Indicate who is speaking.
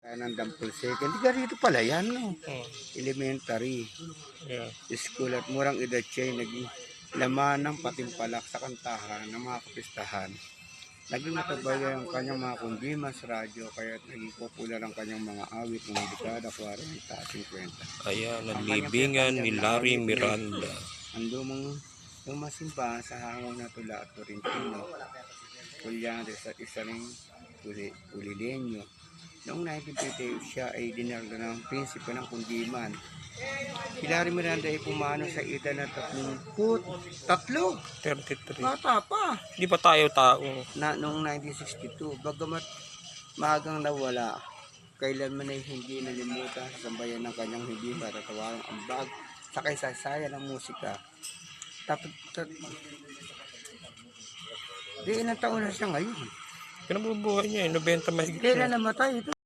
Speaker 1: Ng Dampol Second. Di ka rito pala yan, no?
Speaker 2: Oh,
Speaker 1: Elementary
Speaker 2: yeah.
Speaker 1: school at murang edad siya naging laman ng patimpalak sa kantahan ng mga kapistahan. Naging matabay ang kanyang mga kundiman sa radyo kaya naging popular ang kanyang mga awit ng dekada 40 at 50.
Speaker 2: Ayan, ang libingan ni Larry Miranda.
Speaker 1: Ang lumang simbahan sa hango na tula at Torrentino. Pulyante sa isa ring Ulilenyo. Noong 1950 siya ay dinarga ng prinsipe ng kundiman. Si Larry Miranda ay pumano sa edad na
Speaker 2: 33.
Speaker 1: bata pa.
Speaker 2: Di ba tayo tao?
Speaker 1: Noong 1962, bagamat maagang nawala, kailanman ay hindi nalimutan sa sambayan ng kanyang hindi matatawang ambag sa kaysaysayan ng musika. Di ilang taon na siya ngayon.
Speaker 2: Pinabubuhay niya, 90 mahigit
Speaker 1: Kailan
Speaker 2: na.
Speaker 1: namatay ito?